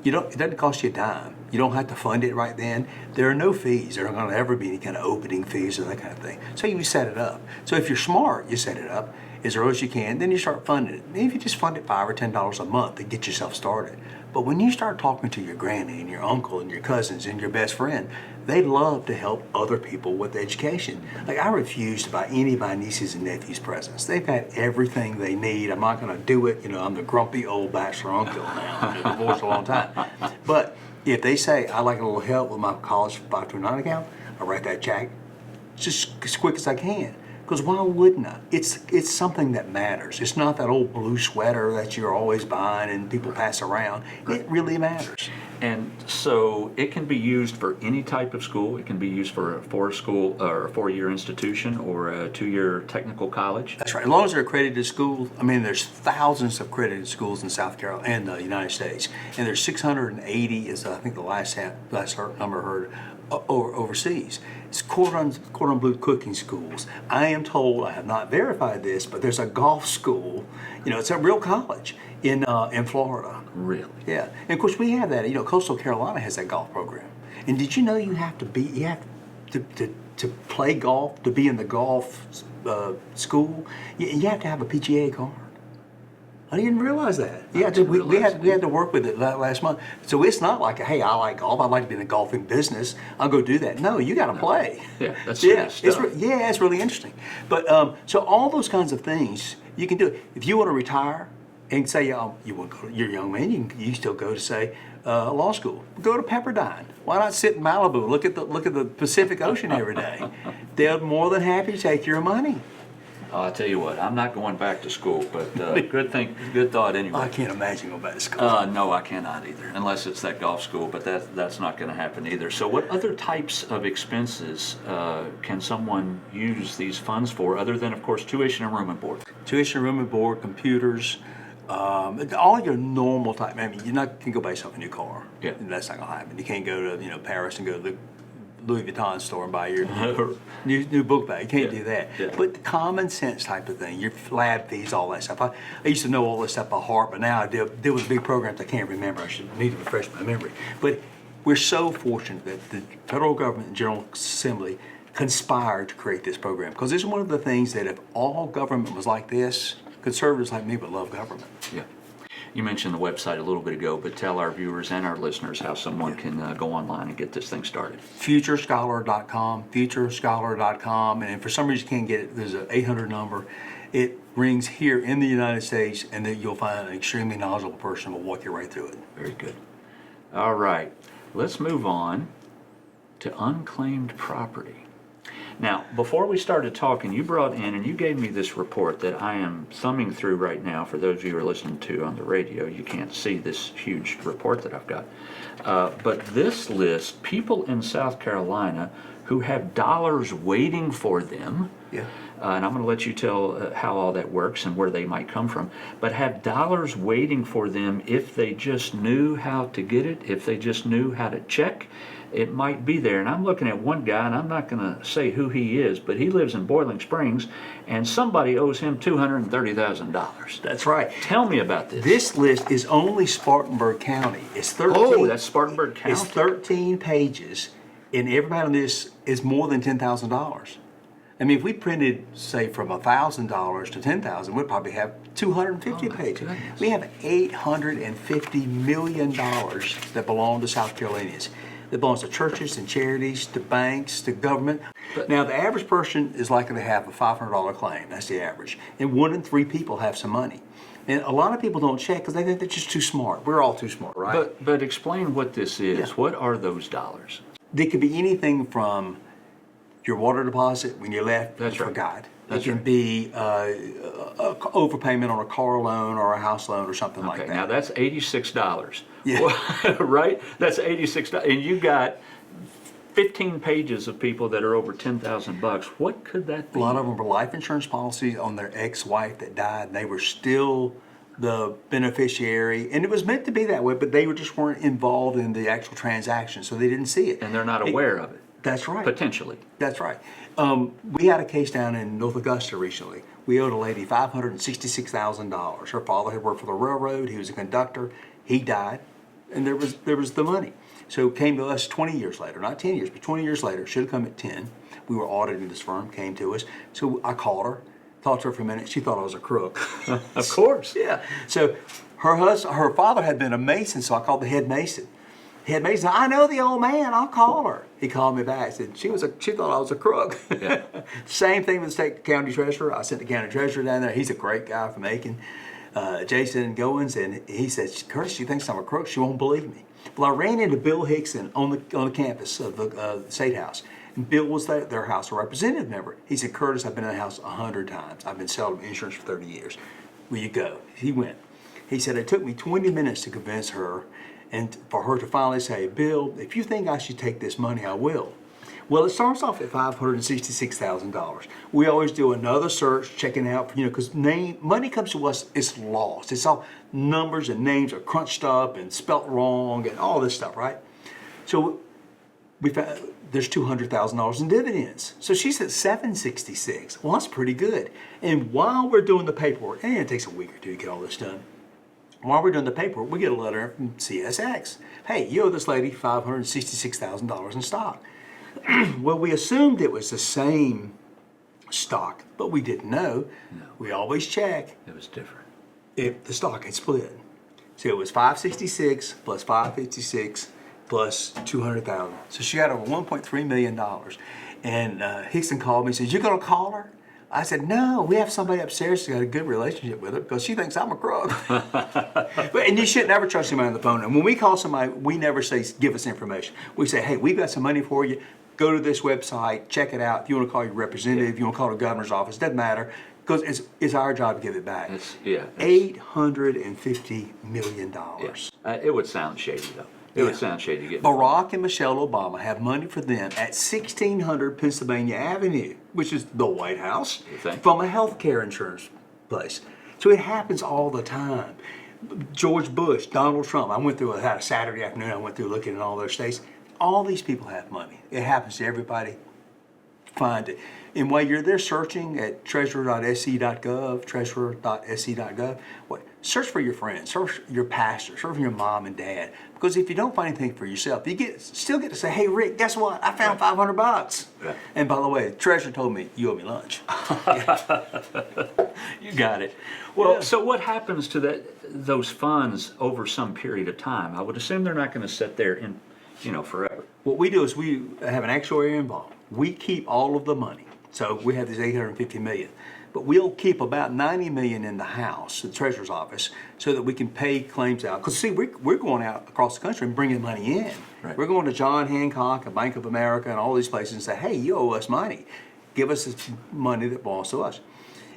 It doesn't cost you a dime. You don't have to fund it right then. There are no fees. There aren't going to ever be any kind of opening fees or that kind of thing. So you set it up. So if you're smart, you set it up as early as you can, then you start funding it. Maybe if you just fund it $5 or $10 a month to get yourself started. But when you start talking to your granny and your uncle and your cousins and your best friend, they love to help other people with education. Like, I refuse to buy any of my nieces and nephews presents. They've got everything they need. I'm not going to do it. You know, I'm the grumpy old bachelor uncle now. I've been divorced a long time. But if they say, I'd like a little help with my college 529 account, I write that check just as quick as I can. Because why wouldn't I? It's something that matters. It's not that old blue sweater that you're always buying and people pass around. It really matters. And so it can be used for any type of school. It can be used for a four-year institution or a 2-year technical college. That's right. As long as they're accredited schools. I mean, there's thousands of accredited schools in South Carolina and the United States, and there's 680 is I think the last number I heard overseas. It's cordon bleu cooking schools. I am told, I have not verified this, but there's a golf school. You know, it's a real college in Florida. Really? Yeah. And of course we have that. You know, Coastal Carolina has that golf program. And did you know you have to play golf, to be in the golf school? You have to have a PGA card. I didn't realize that. Yeah, we had to work with it last month. So it's not like, hey, I like golf. I'd like to be in the golfing business. I'll go do that. No, you got to play. Yeah, that's serious stuff. It's really interesting. But so all those kinds of things you can do. If you want to retire and say you want to go, you're a young man, you can still go to say law school. Go to Pepperdine. Why not sit in Malibu? Look at the Pacific Ocean every day. They're more than happy to take your money. I'll tell you what, I'm not going back to school, but good thought anyway. I can't imagine going back to school. No, I cannot either, unless it's that golf school, but that's not going to happen either. So what other types of expenses can someone use these funds for, other than, of course, tuition and room and board? Tuition, room and board, computers, all your normal type. I mean, you can go buy yourself a new car. Yeah. That's not going to happen. You can't go to Paris and go to the Louis Vuitton store and buy your new book bag. You can't do that. Yeah. But the common sense type of thing, your lab fees, all that stuff. I used to know all this stuff by heart, but now I deal with big programs I can't remember. I should need to refresh my memory. But we're so fortunate that the federal government and General Assembly conspired to create this program, because this is one of the things that if all government was like this, conservatives like me would love government. Yeah. You mentioned the website a little bit ago, but tell our viewers and our listeners how someone can go online and get this thing started. Futurescholar.com, and if for some reason you can't get it, there's an 800 number. It rings here in the United States, and then you'll find an extremely knowledgeable person who will walk you right through it. Very good. All right, let's move on to unclaimed property. Now, before we started talking, you brought in and you gave me this report that I am thumbing through right now. For those of you who are listening to on the radio, you can't see this huge report that I've got. But this lists people in South Carolina who have dollars waiting for them. Yeah. And I'm going to let you tell how all that works and where they might come from. But have dollars waiting for them if they just knew how to get it, if they just knew how to check. It might be there. And I'm looking at one guy, and I'm not going to say who he is, but he lives in Boiling Springs, and somebody owes him $230,000. That's right. Tell me about this. This list is only Spartanburg County. It's 13. Oh, that's Spartanburg County. It's 13 pages, and everybody on this is more than $10,000. I mean, if we printed, say, from $1,000 to $10,000, we'd probably have 250 pages. Goodness. We have $850 million that belong to South Carolinians. That belongs to churches and charities, to banks, to government. Now, the average person is likely to have a $500 claim. That's the average. And 1 in 3 people have some money. And a lot of people don't check because they think they're just too smart. We're all too smart, right? But explain what this is. Yeah. What are those dollars? They could be anything from your water deposit when you left and forgot. It can be overpayment on a car loan or a house loan or something like that. Now that's $86. Yeah. Right? That's $86. And you got 15 pages of people that are over $10,000. What could that be? A lot of them were life insurance policies on their ex-wife that died, and they were still the beneficiary. And it was meant to be that way, but they just weren't involved in the actual transaction, so they didn't see it. And they're not aware of it. That's right. Potentially. That's right. We had a case down in North Augusta recently. We owed a lady $566,000. Her father had worked for the railroad. He was a conductor. He died, and there was the money. So it came to us 20 years later, not 10 years, but 20 years later. Should have come at 10. We were auditing this firm, came to us. So I called her, talked to her for a minute. She thought I was a crook. Of course. Yeah. So her father had been a mason, so I called the head mason. Head mason, I know the old man, I'll call her. He called me back, said she thought I was a crook. Yeah. Same thing with the state county treasurer. I sent the county treasurer down there. He's a great guy from Aiken, Jason Goins, and he said, Curtis, she thinks I'm a crook. She won't believe me. Well, I ran into Bill Hickson on the campus of the State House. And Bill was their House of Representative member. He said, Curtis, I've been in the House 100 times. I've been selling insurance for 30 years. Will you go? He went. He said, it took me 20 minutes to convince her and for her to finally say, Bill, if you think I should take this money, I will. Well, it starts off at $566,000. We always do another search, checking out, because money comes to us, it's lost. It's all numbers and names are crunched up and spelt wrong and all this stuff, right? So we found there's $200,000 in dividends. So she's at 766. Well, that's pretty good. And while we're doing the paperwork, and it takes a week or two to get all this done, while we're doing the paperwork, we get a letter from CSX. Hey, you owe this lady $566,000 in stock. Well, we assumed it was the same stock, but we didn't know. No. We always check It was different. if the stock had split. So it was 566 plus 556 plus 200,000. So she got over $1.3 million. And Hickson called me and said, you gonna call her? I said, no, we have somebody upstairs who's got a good relationship with her because she thinks I'm a crook. And you should never trust anybody on the phone. And when we call somebody, we never say, give us information. We say, hey, we've got some money for you. Go to this website, check it out. If you want to call your representative, if you want to call the governor's office, doesn't matter. Because it's our job to give it back. $850 million. It would sound shady, though. It would sound shady to get Barack and Michelle Obama have money for them at 1600 Pennsylvania Avenue, which is the White House, from a health care insurance place. So it happens all the time. George Bush, Donald Trump. I had a Saturday afternoon, I went through looking at all those states. All these people have money. It happens to everybody. Find it. And while you're there searching at treasurer.sc.gov, treasurer.sc.gov, search for your friends, search your pastor, search for your mom and dad. Because if you don't find anything for yourself, you still get to say, hey, Rick, guess what? I found $500. Yeah. And by the way, the treasurer told me, you owe me lunch. You got it. Well, so what happens to those funds over some period of time? I would assume they're not going to sit there forever. What we do is we have an actuary involved. We keep all of the money. So we have this $850 million. But we'll keep about $90 million in the house, the treasurer's office, so that we can pay claims out. Because see, we're going out across the country and bringing money in. Right. We're going to John Hancock, and Bank of America, and all these places and say, hey, you owe us money. Give us this money that belongs to us.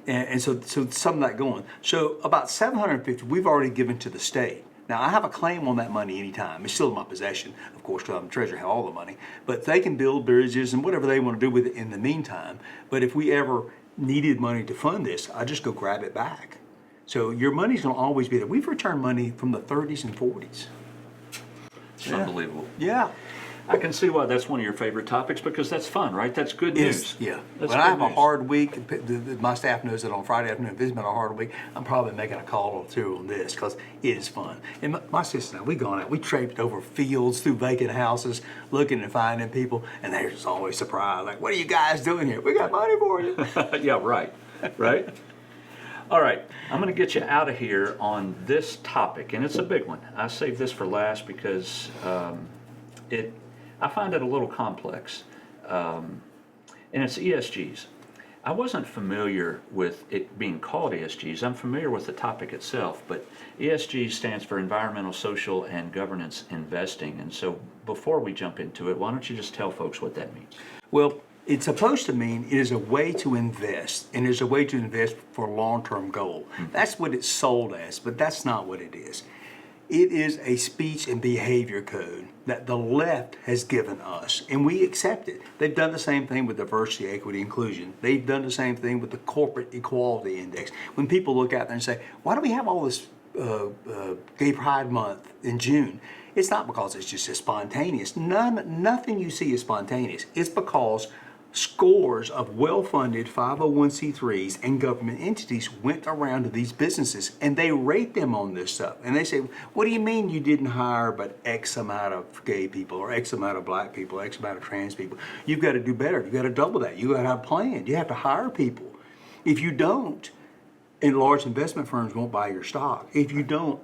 And so some of that going. So about $750 we've already given to the state. Now, I have a claim on that money anytime. It's still in my possession, of course, because I'm the treasurer, have all the money. But they can build bridges and whatever they want to do with it in the meantime. But if we ever needed money to fund this, I just go grab it back. So your money's going to always be there. We've returned money from the 30s and 40s. It's unbelievable. Yeah. I can see why that's one of your favorite topics, because that's fun, right? That's good news. Yeah. That's when I have good a news. hard week, my staff knows that on Friday afternoon, if it's been a hard week, I'm probably making a call or two on this because it is fun. And my sister and I, we've gone out, we traipsed over fields through vacant houses, looking and finding people, and they're just always surprised. Like, what are you guys doing here? We got money for you. Yeah, right. Right? All right, I'm going to get you out of here on this topic, and it's a big one. I saved this for last because I find it a little complex, and it's ESGs. I wasn't familiar with it being called ESGs. I'm familiar with the topic itself, but ESG stands for Environmental, Social, and Governance Investing. And so before we jump into it, why don't you just tell folks what that means? Well, it's supposed to mean it is a way to invest, and it's a way to invest for a long-term goal. That's what it's sold as, but that's not what it is. It is a speech and behavior code that the left has given us, and we accept it. They've done the same thing with diversity, equity, inclusion. They've done the same thing with the corporate equality index. When people look out there and say, why do we have all this Gay Pride Month in June? It's not because it's just spontaneous. Nothing you see is spontaneous. It's because scores of well-funded 501c3s and government entities went around to these businesses and they rate them on this stuff. And they say, what do you mean you didn't hire but X amount of gay people or X amount of black people, X amount of trans people? You've got to do better. You've got to double that. You've got to have a plan. You have to hire people. If you don't, and large investment firms won't buy your stock. If you don't,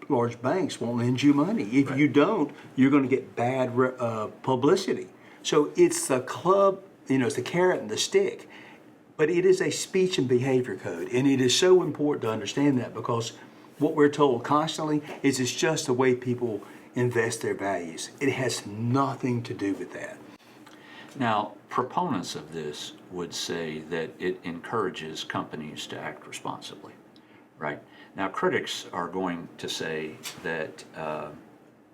large banks won't lend you money. If you don't, you're going to get bad publicity. So it's the club, it's the carrot and the stick, but it is a speech and behavior code. And it is so important to understand that, because what we're told constantly is it's just the way people invest their values. It has nothing to do with that. Now, proponents of this would say that it encourages companies to act responsibly, right? Now, critics are going to say that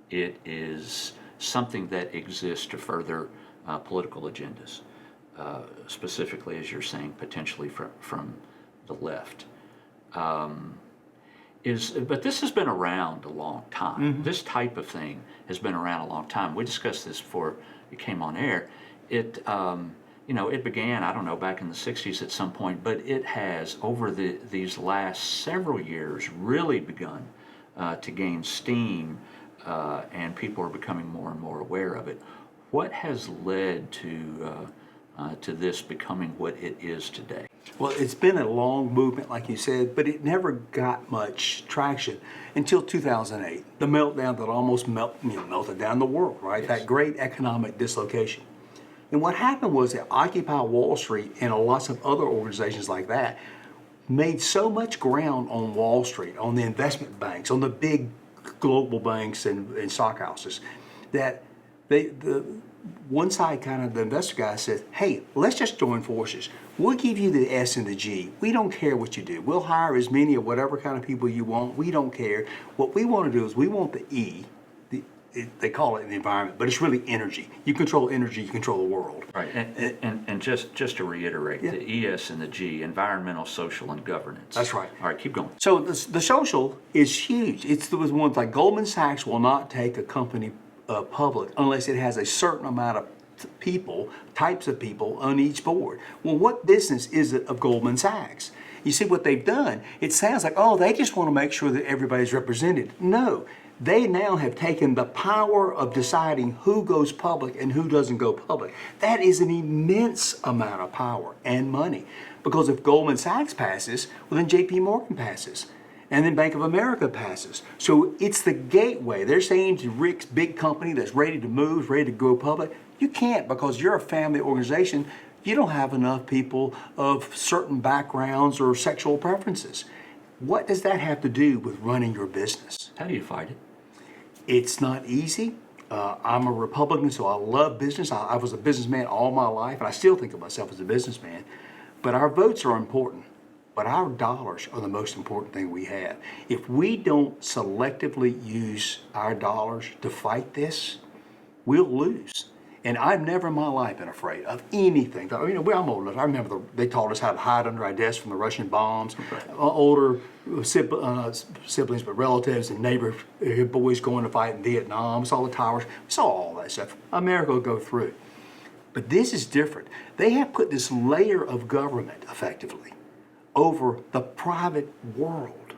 it is something that exists to further political agendas, specifically, as you're saying, potentially from the left. But this has been around a long time. Mm-hmm. This type of thing has been around a long time. We discussed this before it came on air. It began, I don't know, back in the 60s at some point, but it has, over these last several years, really begun to gain steam, and people are becoming more and more aware of it. What has led to this becoming what it is today? Well, it's been a long movement, like you said, but it never got much traction until 2008, the meltdown that almost melted down the world, right? Yes. That great economic dislocation. And what happened was that Occupy Wall Street and lots of other organizations like that made so much ground on Wall Street, on the investment banks, on the big global banks and stock houses, that one side, kind of the investor guy, said, hey, let's just join forces. We'll give you the S and the G. We don't care what you do. We'll hire as many of whatever kind of people you want. We don't care. What we want to do is we want the E. They call it the environment, but it's really energy. You control energy, you control the world. Right, and just to reiterate, the ES and the G, environmental, social, and governance. That's right. All right, keep going. So the social is huge. It's the ones like Goldman Sachs will not take a company public unless it has a certain amount of people, types of people on each board. Well, what business is it of Goldman Sachs? You see what they've done? It sounds like, oh, they just want to make sure that everybody's represented. No. They now have taken the power of deciding who goes public and who doesn't go public. That is an immense amount of power and money. Because if Goldman Sachs passes, well, then JP Morgan passes. And then Bank of America passes. So it's the gateway. They're saying to Rick's big company that's ready to move, ready to go public, you can't, because you're a family organization. You don't have enough people of certain backgrounds or sexual preferences. What does that have to do with running your business? How do you fight it? It's not easy. I'm a Republican, so I love business. I was a businessman all my life, and I still think of myself as a businessman. But our votes are important. But our dollars are the most important thing we have. If we don't selectively use our dollars to fight this, we'll lose. And I've never in my life been afraid of anything. I'm old enough. I remember they taught us how to hide under our desks from the Russian bombs. Right. Older siblings, but relatives and neighborhood boys going to fight in Vietnam. We saw the towers. We saw all that stuff. America will go through. But this is different. They have put this layer of government, effectively, over the private world.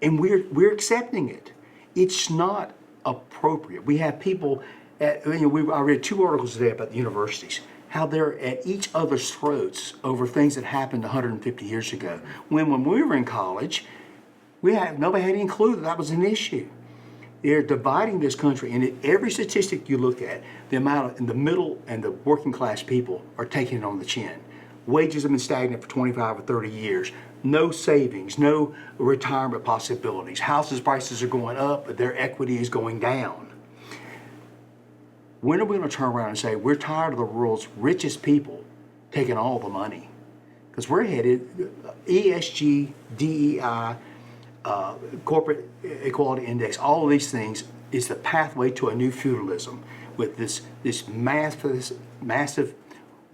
And we're accepting it. It's not appropriate. We have people... I read 2 articles today about the universities, how they're at each other's throats over things that happened 150 years ago. When we were in college, nobody had any clue that was an issue. They're dividing this country, and every statistic you look at, the amount in the middle and the working class people are taking it on the chin. Wages have been stagnant for 25 or 30 years. No savings, no retirement possibilities. Houses prices are going up, but their equity is going down. When are we going to turn around and say, we're tired of the world's richest people taking all the money? Because we're headed, ESG, DEI, Corporate Equality Index, all of these things is the pathway to a new feudalism with this massive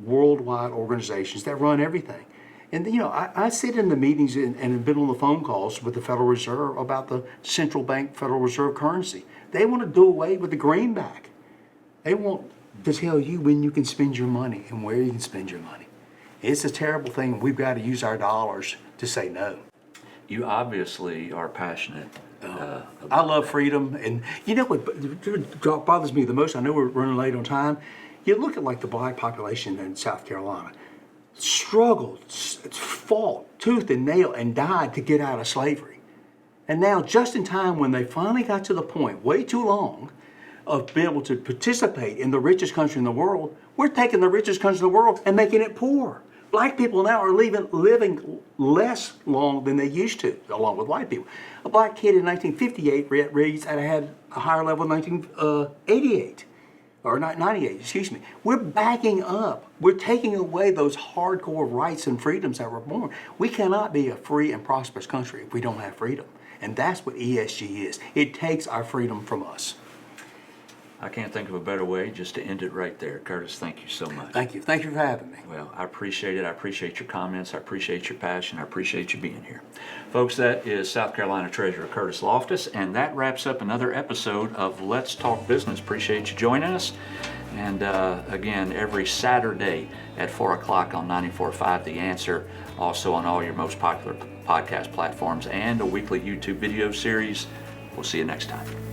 worldwide organizations that run everything. And I sit in the meetings and have been on the phone calls with the Federal Reserve about the central bank Federal Reserve currency. They want to do away with the greenback. They want to tell you when you can spend your money and where you can spend your money. It's a terrible thing. We've got to use our dollars to say no. You obviously are passionate. I love freedom, and you know what bothers me the most? I know we're running late on time. You look at like the black population in South Carolina, struggled, fought tooth and nail, and died to get out of slavery. And now, just in time when they finally got to the point, way too long, of being able to participate in the richest country in the world, we're taking the richest country in the world and making it poor. Black people now are living less long than they used to, along with white people. A black kid in 1958 raised and had a higher level in 1988, or 98, excuse me. We're backing up. We're taking away those hardcore rights and freedoms that were born. We cannot be a free and prosperous country if we don't have freedom. And that's what ESG is. It takes our freedom from us. I can't think of a better way just to end it right there. Curtis, thank you so much. Thank you. Thank you for having me. Well, I appreciate it. I appreciate your comments. I appreciate your passion. I appreciate you being here. Folks, that is South Carolina Treasurer Curtis Loftis, and that wraps up another episode of Let's Talk Business. Appreciate you joining us. And again, every Saturday at 4 o'clock on 94.5 The Answer, also on all your most popular podcast platforms, and a weekly YouTube video series. We'll see you next time.